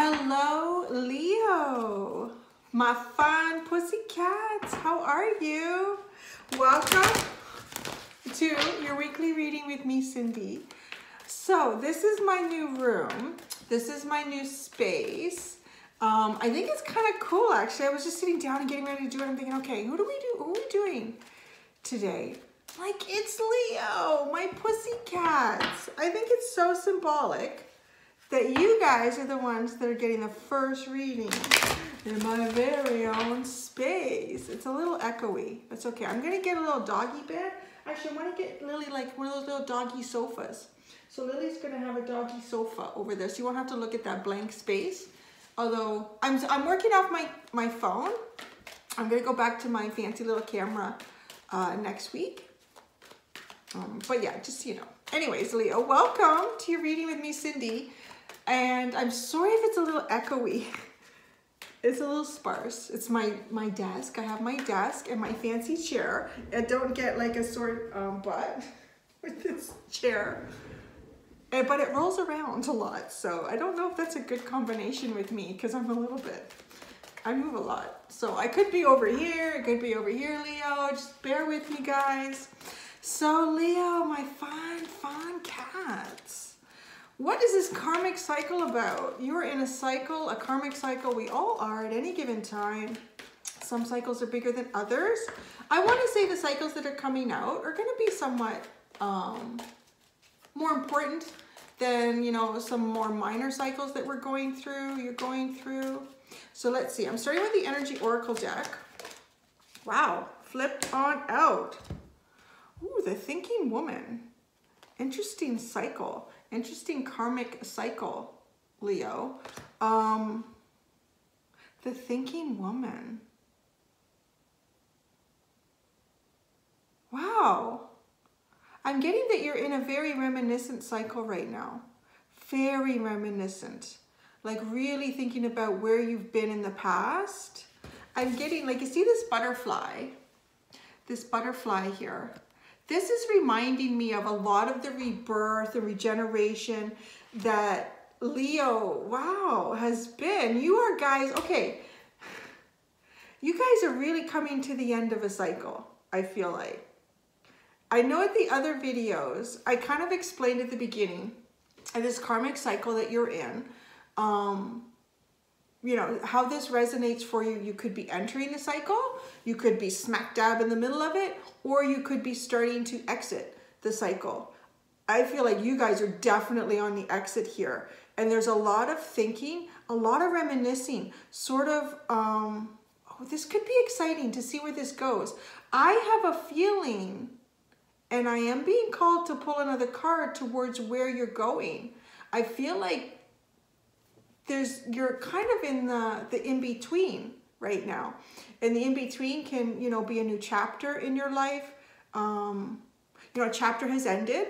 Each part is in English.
Hello, Leo, my fine pussycats. How are you? Welcome to your weekly reading with me, Cindy. So this is my new room. This is my new space. I think it's kind of cool, actually. I was just sitting down and getting ready to do it. I'm thinking, okay, who are we doing today? Like, it's Leo, my pussycats. I think it's so symbolic that you guys are the ones that are getting the first reading in my very own space. It's a little echoey. That's okay. I'm gonna get a little doggy bed. Actually, I wanna get Lily like one of those little doggy sofas. So Lily's gonna have a doggy sofa over there, so you won't have to look at that blank space. Although I'm working off my phone. I'm gonna go back to my fancy little camera next week. But yeah, just so you know. Anyways, Leo, welcome to your reading with me, Cindy. And I'm sorry if it's a little echoey. It's a little sparse. It's my desk. I have my desk and my fancy chair. I don't get like a sore butt with this chair. But it rolls around a lot. So I don't know if that's a good combination with me because I move a lot. So I could be over here. It could be over here, Leo. Just bear with me, guys. So Leo, my fine cats. What is this karmic cycle about? You're in a cycle, a karmic cycle. We all are at any given time. Some cycles are bigger than others. I want to say the cycles that are coming out are going to be somewhat more important than, you know, some more minor cycles that you're going through. So let's see. I'm starting with the Energy Oracle deck. Wow, flipped on out. Ooh, the Thinking Woman. Interesting cycle. Interesting karmic cycle, Leo. The Thinking Woman. Wow. I'm getting that you're in a very reminiscent cycle right now. Very reminiscent. Like really thinking about where you've been in the past. I'm getting, like, you see this butterfly? This butterfly here. This is reminding me of a lot of the rebirth and regeneration that Leo, wow, has been. You are guys, okay. You guys are really coming to the end of a cycle, I feel like. I know at the other videos, I kind of explained at the beginning of this karmic cycle that you're in, you know, how this resonates for you. You could be entering the cycle, you could be smack dab in the middle of it, or you could be starting to exit the cycle. I feel like you guys are definitely on the exit here. And there's a lot of thinking, a lot of reminiscing, sort of, oh, this could be exciting to see where this goes. I have a feeling, and I am being called to pull another card towards where you're going. I feel like you're kind of in the in-between right now. And the in-between can, you know, be a new chapter in your life. You know, a chapter has ended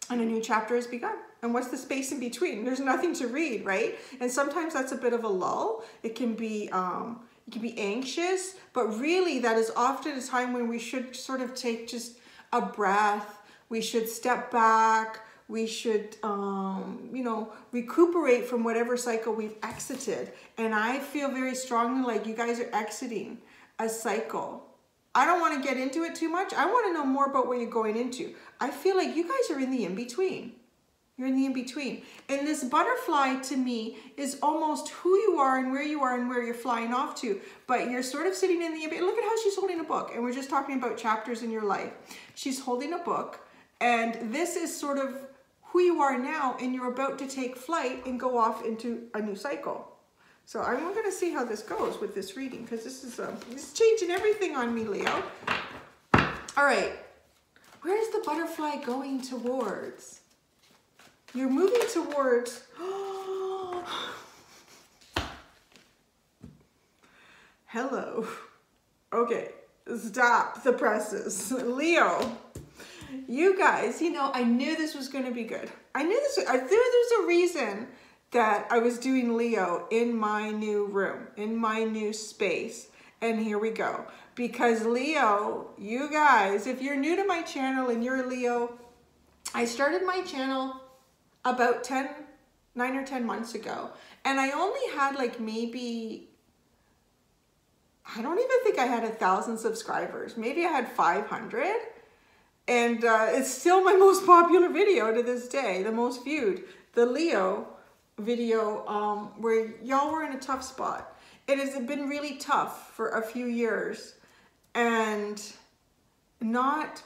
and a new chapter has begun. And what's the space in between? There's nothing to read, right? And sometimes that's a bit of a lull. It can be anxious, but really that is often a time when we should sort of take just a breath. We should step back. We should, you know, recuperate from whatever cycle we've exited. And I feel very strongly like you guys are exiting a cycle. I don't want to get into it too much. I want to know more about what you're going into. I feel like you guys are in the in-between. You're in the in-between. And this butterfly to me is almost who you are and where you're flying off to. But you're sort of sitting in the in-between. Look at how she's holding a book. And we're just talking about chapters in your life. She's holding a book. And this is sort of who you are now, and you're about to take flight and go off into a new cycle. So I'm going to see how this goes with this reading, because this is changing everything on me, Leo. All right, where's the butterfly going towards? You're moving towards. Hello. Okay, stop the presses, Leo. You guys, you know, I knew this was going to be good. I knew there's a reason that I was doing Leo in my new room, in my new space. And here we go. Because Leo, you guys, if you're new to my channel and you're a Leo, I started my channel about 9 or 10 months ago. And I only had like maybe, I don't even think I had 1,000 subscribers. Maybe I had 500. And it's still my most popular video to this day, the most viewed. The Leo video where y'all were in a tough spot. It has been really tough for a few years. And not,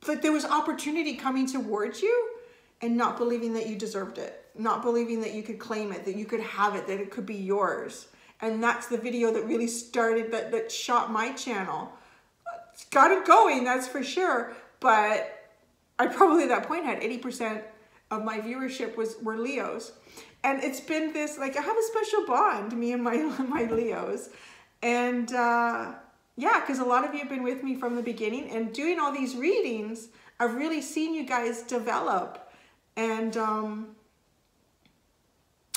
like there was opportunity coming towards you and not believing that you deserved it. Not believing that you could claim it, that you could have it, that it could be yours. And that's the video that really started, that shot my channel. It's got it going, that's for sure. But I probably at that point had 80% of my viewership were Leos. And it's been this, like I have a special bond, me and my Leos. And yeah, because a lot of you have been with me from the beginning, and doing all these readings, I've really seen you guys develop and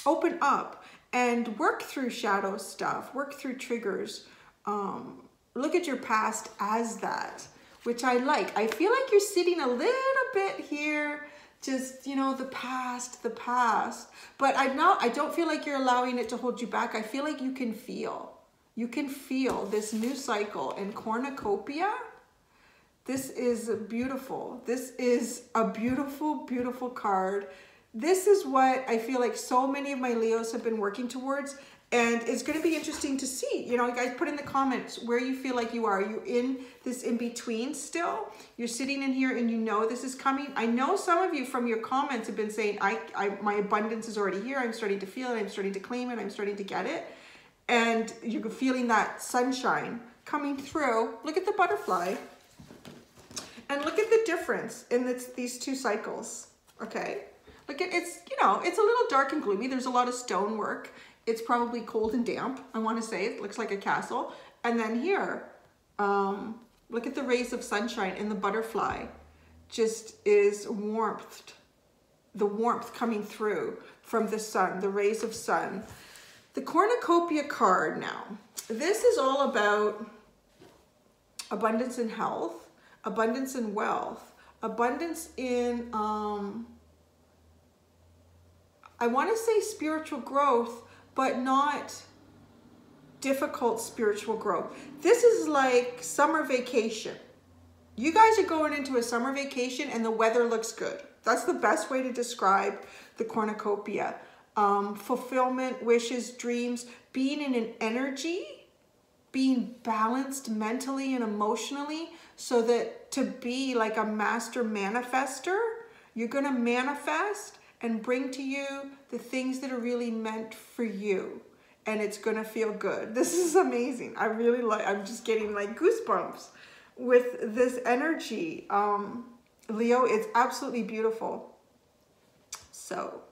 open up and work through shadow stuff, work through triggers, look at your past as that, which I like. I feel like you're sitting a little bit here, just, you know, the past, but I don't feel like you're allowing it to hold you back. I feel like you can feel this new cycle in Cornucopia. This is beautiful. This is a beautiful, beautiful card. This is what I feel like so many of my Leos have been working towards, and it's going to be interesting to see. You know, guys, put in the comments where you feel like you are. Are you in this in-between still? You're sitting in here and you know this is coming. I know some of you from your comments have been saying, my abundance is already here. I'm starting to feel it. I'm starting to claim it. I'm starting to get it. And you're feeling that sunshine coming through. Look at the butterfly. And look at the difference in these two cycles, okay? Look at, it's, you know, it's a little dark and gloomy. There's a lot of stonework. It's probably cold and damp, I want to say. It looks like a castle. And then here, look at the rays of sunshine, and the butterfly just is warmth. The warmth coming through from the sun, the rays of sun. The Cornucopia card now. This is all about abundance in health, abundance in wealth, abundance in, I want to say spiritual growth, but not difficult spiritual growth. This is like summer vacation. You guys are going into a summer vacation and the weather looks good. That's the best way to describe the Cornucopia. Fulfillment, wishes, dreams, being in an energy, being balanced mentally and emotionally, so that to be like a master manifester, you're going to manifest and bring to you the things that are really meant for you. And it's going to feel good. This is amazing. I really like, I'm just getting like goosebumps with this energy. Leo, it's absolutely beautiful. So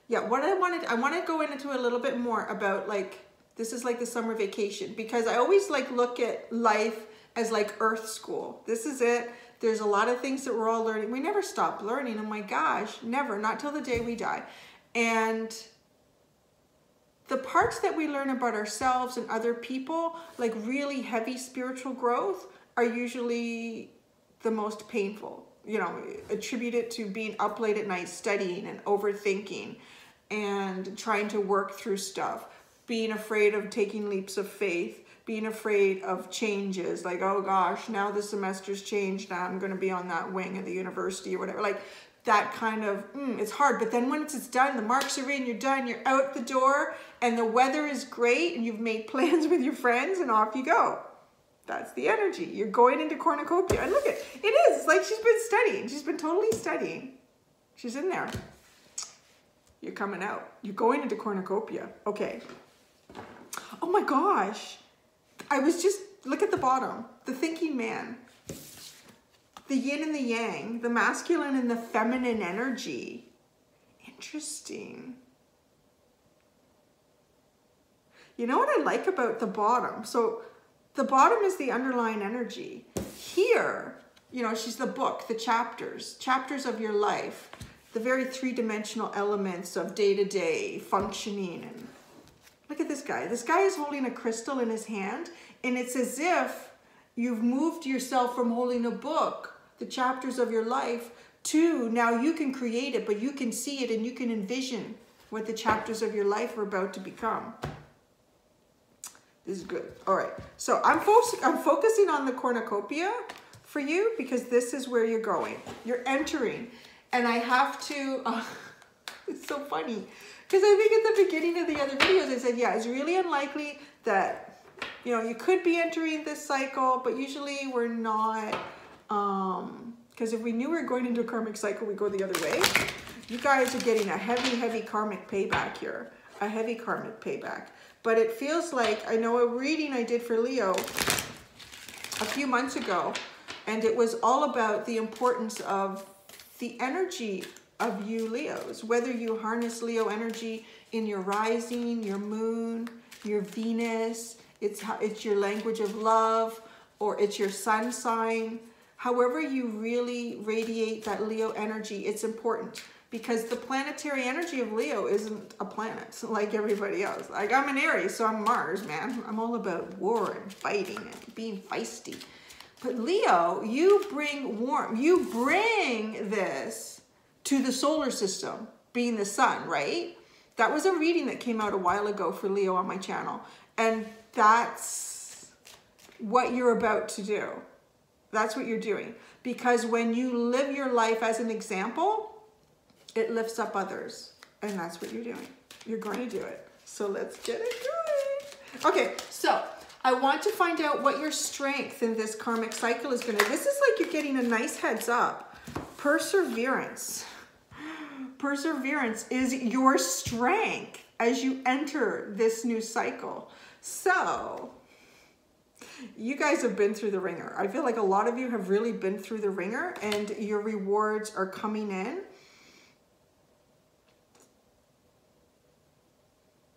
yeah, what I want to go into a little bit more about, like, this is like the summer vacation, because I always like look at life as like Earth school. This is it. There's a lot of things that we're all learning. We never stop learning. Oh my gosh, never, not till the day we die. And the parts that we learn about ourselves and other people, like really heavy spiritual growth, are usually the most painful. You know, attribute it to being up late at night studying and overthinking and trying to work through stuff, being afraid of taking leaps of faith, being afraid of changes, like, oh gosh, now the semester's changed, now I'm going to be on that wing of the university or whatever. Like that kind of, it's hard. But then once it's done, the marks are in, you're done, you're out the door, and the weather is great, and you've made plans with your friends, and off you go. That's the energy. You're going into Cornucopia. And look at it. It is. It's like she's been studying. She's been totally studying. She's in there. You're coming out. You're going into Cornucopia. Okay. Oh my gosh. I was just, look at the bottom. The thinking man. The yin and the yang. The masculine and the feminine energy. Interesting. You know what I like about the bottom? So the bottom is the underlying energy. Here, you know, she's the book, the chapters of your life, the very three-dimensional elements of day-to-day functioning. And look at this guy. This guy is holding a crystal in his hand, and it's as if you've moved yourself from holding a book, the chapters of your life, to now you can create it, but you can see it and you can envision what the chapters of your life are about to become. This is good. All right. So I'm focusing on the Cornucopia for you because this is where you're going. You're entering. And I have to, it's so funny. Because I think at the beginning of the other videos, I said, yeah, it's really unlikely that, you know, you could be entering this cycle, but usually we're not, because if we knew we were going into a karmic cycle, we go the other way. You guys are getting a heavy, heavy karmic payback here. A heavy karmic payback. But it feels like, I know a reading I did for Leo a few months ago, and it was all about the importance of the energy of you Leos, whether you harness Leo energy in your rising, your moon, your Venus, it's your language of love, or it's your sun sign. However you really radiate that Leo energy, it's important. Because the planetary energy of Leo isn't a planet like everybody else. Like I'm an Aries, so I'm Mars, man. I'm all about war and fighting and being feisty. But Leo, you bring warmth. You bring this to the solar system, being the sun, right? That was a reading that came out a while ago for Leo on my channel. And that's what you're about to do. That's what you're doing. Because when you live your life as an example, it lifts up others, and that's what you're doing. You're going to do it. So let's get it going. Okay, so I want to find out what your strength in this karmic cycle is going to. This is like you're getting a nice heads up. Perseverance. Perseverance is your strength as you enter this new cycle. So you guys have been through the ringer. I feel like a lot of you have really been through the ringer, and your rewards are coming in.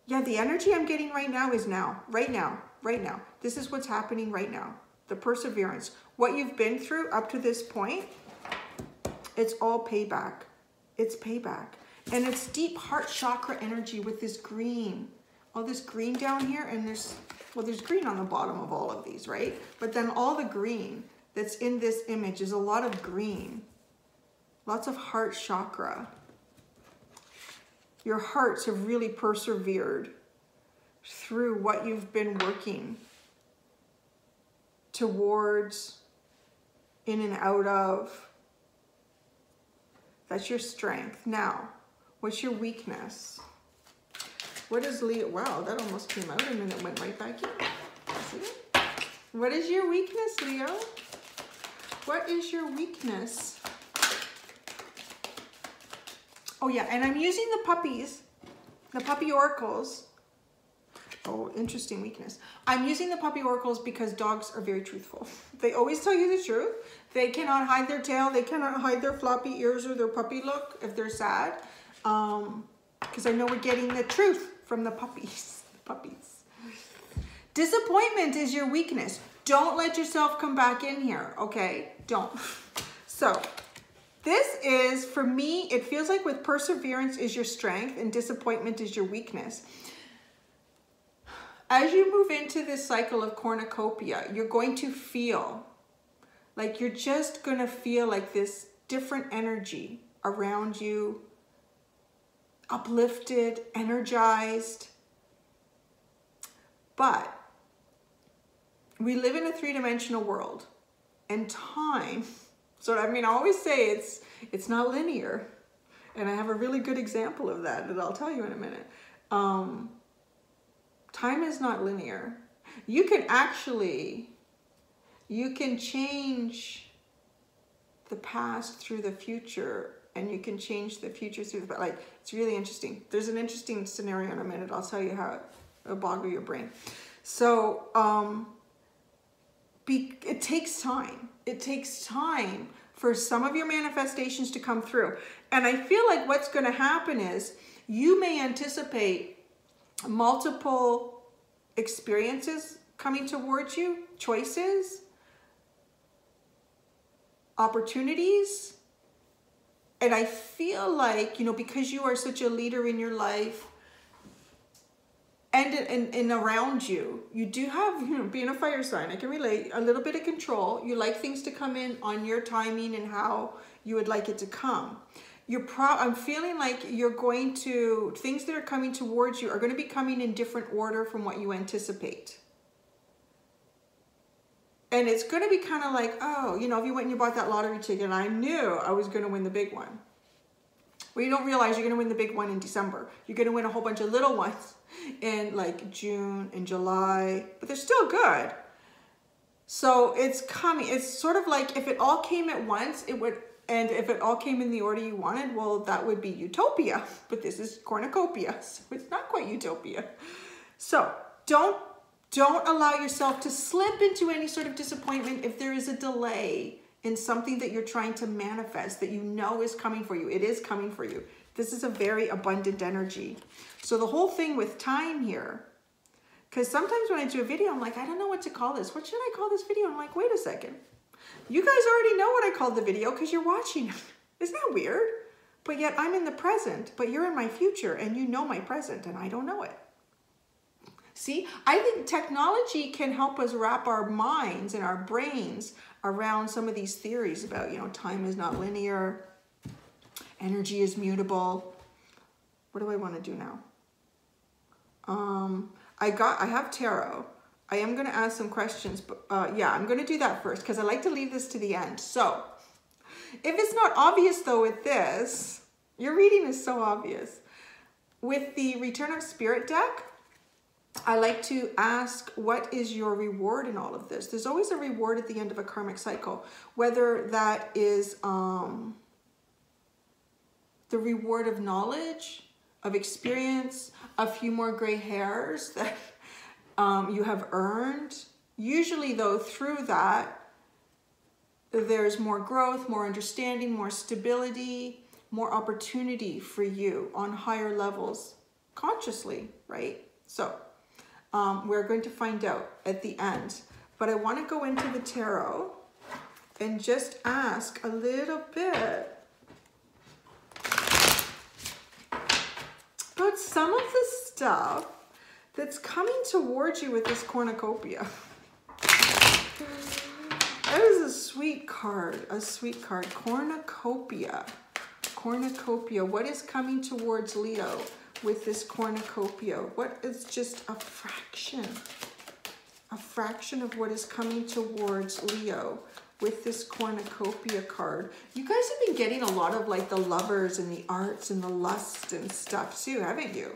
Yeah, the energy I'm getting right now is now, right now, right now. This is what's happening right now. The perseverance. What you've been through up to this point, it's all payback. It's payback. And it's deep heart chakra energy with this green. All this green down here, and there's green on the bottom of all of these, right? But then all the green that's in this image is a lot of green. Lots of heart chakra. Your hearts have really persevered through what you've been working towards, in and out of. That's your strength. Now, what's your weakness? What is Leo? Wow, that almost came out and then it went right back in. See it? What is your weakness, Leo? What is your weakness? Oh yeah, and I'm using the puppies, the puppy oracles. Oh, interesting weakness. I'm using the puppy oracles because dogs are very truthful. They always tell you the truth. They cannot hide their tail. They cannot hide their floppy ears or their puppy look if they're sad. Because I know we're getting the truth from the puppies. Puppies. Disappointment is your weakness. Don't let yourself come back in here, okay? Don't. So this is, for me, it feels like with perseverance is your strength and disappointment is your weakness. As you move into this cycle of cornucopia, you're going to feel like you're just going to feel like this different energy around you, uplifted, energized. But we live in a three-dimensional world, and time, so I mean, I always say it's not linear, and I have a really good example of that I'll tell you in a minute. Time is not linear. You can change the past through the future, and you can change the future through the, like, it's really interesting. There's an interesting scenario in a minute. I'll tell you how it'll boggle your brain. So, it takes time. It takes time for some of your manifestations to come through. And I feel like what's going to happen is you may anticipate multiple experiences coming towards you, choices, opportunities. And I feel like, you know, because you are such a leader in your life and around you, you do have, you know, being a fire sign, I can relate, a little bit of control. You like things to come in on your timing and how you would like it to come. I'm feeling like things that are coming towards you are going to be coming in different order from what you anticipate. And it's going to be kind of like, oh, you know, if you went and you bought that lottery ticket and I knew I was going to win the big one. Well, you don't realize you're going to win the big one in December. You're going to win a whole bunch of little ones in like June and July, but they're still good. So it's coming. It's sort of like if it all came at once, it would. And if it all came in the order you wanted, well, that would be utopia. But this is cornucopia, so it's not quite utopia. So don't allow yourself to slip into any sort of disappointment if there is a delay in something that you're trying to manifest that you know is coming for you. It is coming for you. This is a very abundant energy. So the whole thing with time here, because sometimes when I do a video, I'm like, I don't know what to call this. What should I call this video? I'm like, wait a second. You guys already know what I called the video because you're watching it. Isn't that weird? But yet I'm in the present, but you're in my future and you know my present and I don't know it. See, I think technology can help us wrap our minds and our brains around some of these theories about, you know, time is not linear, energy is mutable. What do I want to do now? I have tarot. I am going to ask some questions, but yeah, I'm going to do that first because I like to leave this to the end. So if it's not obvious though with this, your reading is so obvious. With the Return of Spirit deck, I like to ask, what is your reward in all of this? There's always a reward at the end of a karmic cycle, whether that is the reward of knowledge, of experience, a few more gray hairs that you have earned. Usually though, through that, there's more growth, more understanding, more stability, more opportunity for you on higher levels consciously, right? So we're going to find out at the end, but I want to go into the tarot and just ask a little bit about some of the stuff that's coming towards you with this cornucopia. That is a sweet card, cornucopia. Cornucopia, what is coming towards Leo with this cornucopia? What is just a fraction of what is coming towards Leo with this cornucopia card? You guys have been getting a lot of like the lovers and the arts and the lust and stuff too, haven't you?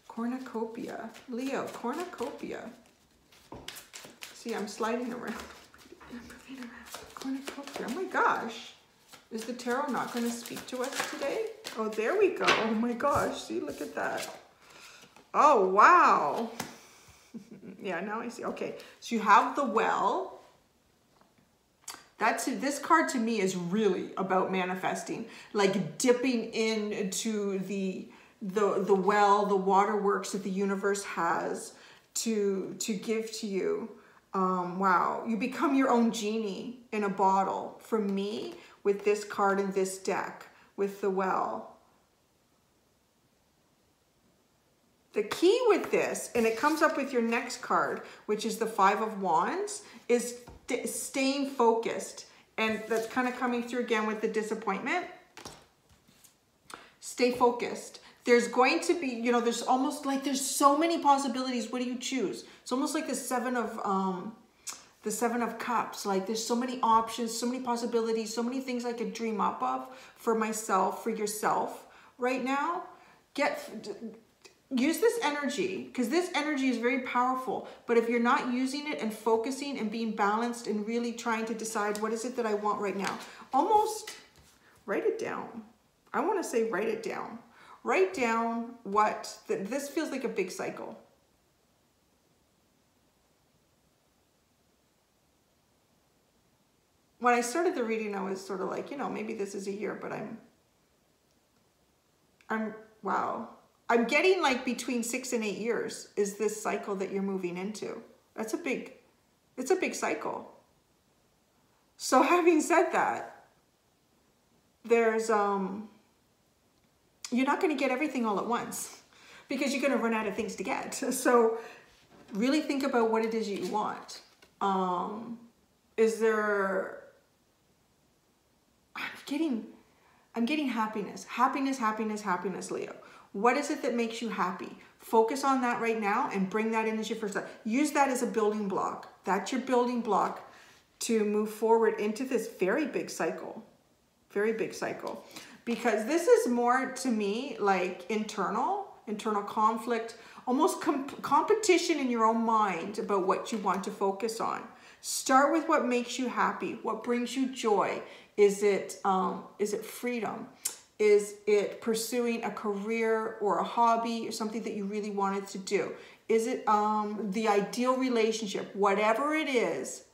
Cornucopia, Leo, cornucopia. See, I'm sliding around. Cornucopia, oh my gosh. Is the tarot not going to speak to us today? Oh, there we go. Oh my gosh, see, look at that. Oh, wow. Yeah, now I see. Okay, so you have the well. This card to me is really about manifesting, like dipping into the well, the waterworks that the universe has to give to you. Wow, you become your own genie in a bottle. For me, with this card and this deck, with the well. The key with this, and it comes up with your next card, which is the Five of Wands, is staying focused. And that's kind of coming through again with the disappointment. Stay focused. There's going to be, you know, there's almost like there's so many possibilities. What do you choose? It's almost like the Seven of Cups. Like there's so many options, so many possibilities, so many things I could dream up of for myself, for yourself right now. Use this energy, because this energy is very powerful. But if you're not using it and focusing and being balanced and really trying to decide what is it that I want right now, almost write it down. I want to say write it down. Write down this feels like a big cycle. When I started the reading, I was sort of like, you know, maybe this is a year, but wow. I'm getting like between 6 and 8 years is this cycle that you're moving into. It's a big cycle. So having said that, there's, you're not going to get everything all at once because you're going to run out of things to get. So really think about what it is you want. Is there I'm getting happiness. Happiness, happiness, happiness, Leo. What is it that makes you happy? Focus on that right now and bring that in as your first step. Use that as a building block. That's your building block to move forward into this very big cycle. Very big cycle. Because this is more, to me, like internal conflict, almost competition in your own mind about what you want to focus on. Start with what makes you happy, what brings you joy. Is it freedom? Is it pursuing a career or a hobby or something that you really wanted to do? Is it the ideal relationship? Whatever it is,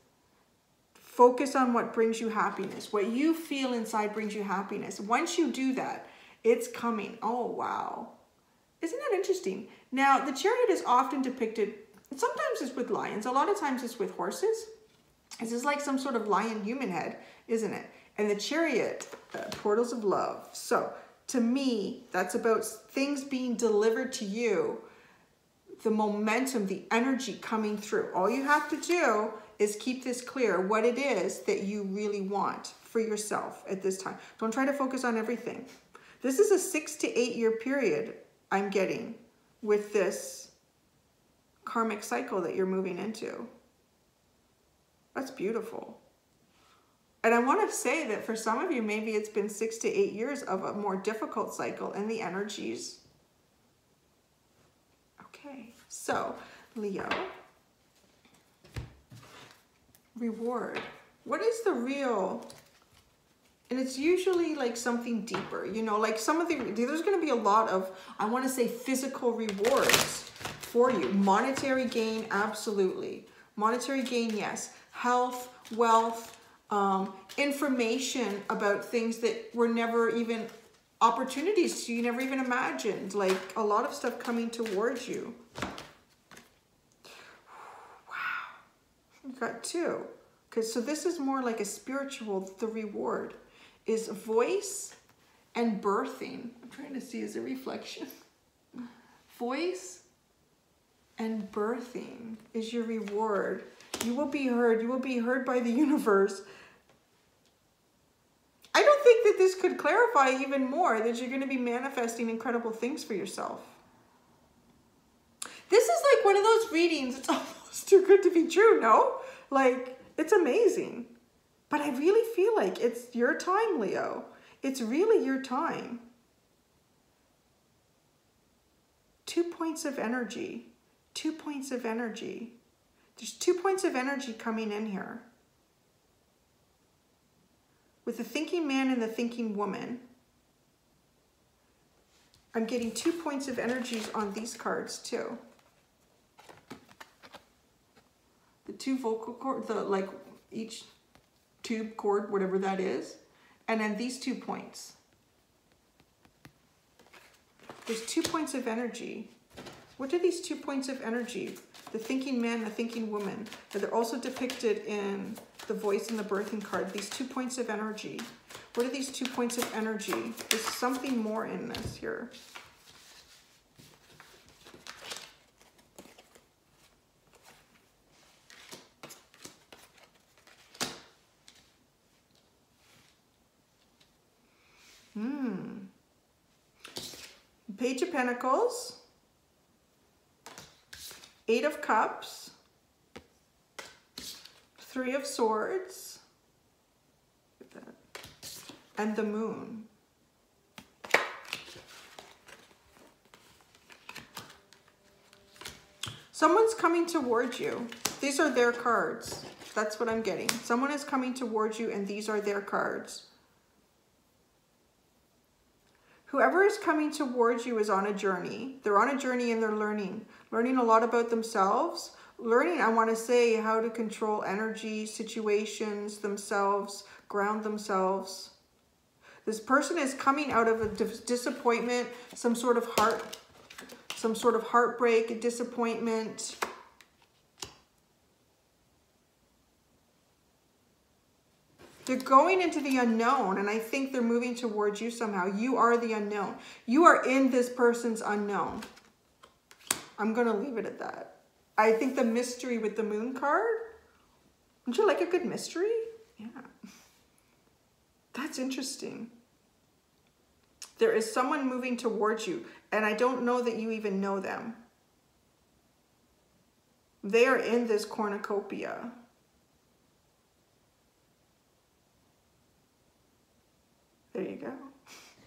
focus on what brings you happiness. What you feel inside brings you happiness. Once you do that, it's coming. Oh, wow. Isn't that interesting? Now, the chariot is often depicted, sometimes it's with lions. A lot of times it's with horses. This is like some sort of lion human head, isn't it? And the chariot, portals of love. So to me, that's about things being delivered to you, the momentum, the energy coming through. All you have to do is keep this clear, what it is that you really want for yourself at this time. Don't try to focus on everything. This is a 6 to 8 year period I'm getting with this karmic cycle that you're moving into. That's beautiful. And I want to say that for some of you, maybe it's been 6 to 8 years of a more difficult cycle and the energies. Okay, so Leo, reward. What is the real? And it's usually like something deeper, you know, like some of there's going to be a lot of, I want to say, physical rewards for you. Monetary gain, absolutely. Monetary gain, yes. Health, wealth, information about things that were never even opportunities you never even imagined. Like a lot of stuff coming towards you. Wow. You got 2. Okay, so this is more like a spiritual, the reward is voice and birthing. I'm trying to see, is a reflection. Voice and birthing is your reward. You will be heard. You will be heard by the universe. I don't think that this could clarify even more that you're going to be manifesting incredible things for yourself. This is like one of those readings. It's almost too good to be true, no? Like, it's amazing. But I really feel like it's your time, Leo. It's really your time. 2 points of energy. 2 points of energy. There's 2 points of energy coming in here. With the thinking man and the thinking woman. I'm getting 2 points of energies on these cards too. The 2 vocal cords, like each tube cord, whatever that is. And then these 2 points. There's 2 points of energy. What are these 2 points of energy? The thinking man, the thinking woman. They're also depicted in the voice and the birthing card. These 2 points of energy. What are these 2 points of energy? There's something more in this here. Page of Pentacles. 8 of Cups. 3 of Swords. Look at that. And the Moon. Someone's coming towards you. These are their cards. That's what I'm getting. Someone is coming towards you and these are their cards. Whoever is coming towards you is on a journey. They're on a journey and they're learning. Learning a lot about themselves. Learning, I want to say, how to control energy, situations, themselves, ground themselves. This person is coming out of a disappointment, some sort of heartbreak, a disappointment. They're going into the unknown, and I think they're moving towards you somehow. You are the unknown. You are in this person's unknown. I'm going to leave it at that. I think the mystery with the Moon card. Don't you like a good mystery? Yeah. That's interesting. There is someone moving towards you, and I don't know that you even know them. They are in this cornucopia. There you go.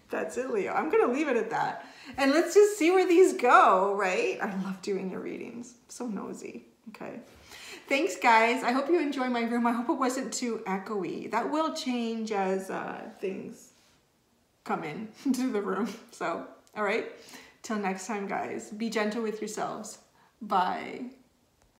That's it, Leo. I'm going to leave it at that. And let's just see where these go, right? I love doing your readings. I'm so nosy. Okay. Thanks, guys. I hope you enjoy my room. I hope it wasn't too echoey. That will change as things come in to the room. So, all right. Till next time, guys. Be gentle with yourselves. Bye.